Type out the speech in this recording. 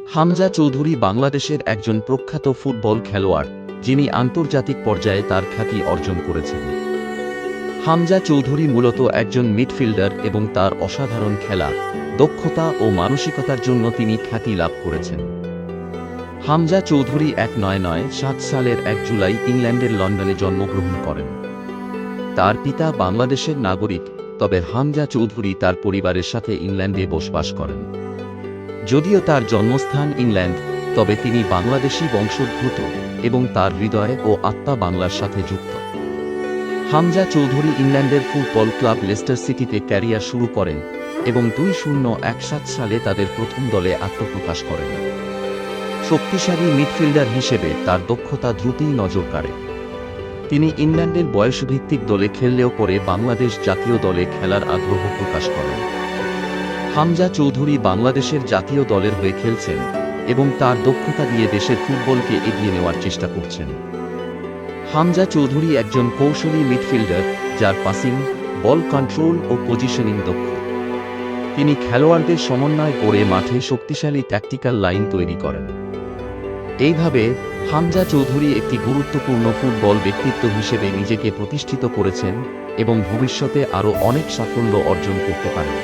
হামজা চৌধুরী বাংলাদেশের একজন প্রখ্যাত ফুটবল খেলোয়াড়, যিনি আন্তর্জাতিক পর্যায়ে তার খ্যাতি অর্জন করেছেন। হামজা চৌধুরী মূলত একজন মিডফিল্ডার এবং তার অসাধারণ খেলা, দক্ষতা ও মানসিকতার জন্য তিনি খ্যাতি লাভ করেছেন। হামজা চৌধুরী ১৯৯৭ সালের ১ জুলাই ইংল্যান্ডের লন্ডনে জন্মগ্রহণ করেন। তার পিতা বাংলাদেশের নাগরিক, তবে হামজা চৌধুরী তার পরিবারের সাথে ইংল্যান্ডে বসবাস করেন। যদিও তার জন্মস্থান ইংল্যান্ড, তবে তিনি বাংলাদেশী বংশোদ্ভূত এবং তার হৃদয় ও আত্মা বাংলার সাথে যুক্ত। হামজা চৌধুরী ইংল্যান্ডের ফুটবল ক্লাব লেস্টার সিটিতে ক্যারিয়ার শুরু করেন এবং ২০১৭ সালে তাদের প্রথম দলে আত্মপ্রকাশ করেন। শক্তিশালী মিডফিল্ডার হিসেবে তার দক্ষতা দ্রুতই নজর কাড়ে। তিনি ইংল্যান্ডের বয়সভিত্তিক দলে খেললেও পরে বাংলাদেশ জাতীয় দলে খেলার আগ্রহ প্রকাশ করেন। হামজা চৌধুরী বাংলাদেশের জাতীয় দলের হয়ে খেলছেন এবং তার দক্ষতা দিয়ে দেশের ফুটবলকে এগিয়ে নেওয়ার চেষ্টা করছেন। হামজা চৌধুরী একজন কৌশলী মিডফিল্ডার, যার পাসিং, বল কন্ট্রোল ও পজিশনিং দক্ষ। তিনি খেলোয়াড়দের সমন্বয় করে মাঠে শক্তিশালী ট্যাকটিক্যাল লাইন তৈরি করেন। এইভাবে হামজা চৌধুরী একটি গুরুত্বপূর্ণ ফুটবল ব্যক্তিত্ব হিসেবে নিজেকে প্রতিষ্ঠিত করেছেন এবং ভবিষ্যতে আরও অনেক সাফল্য অর্জন করতে পারেন।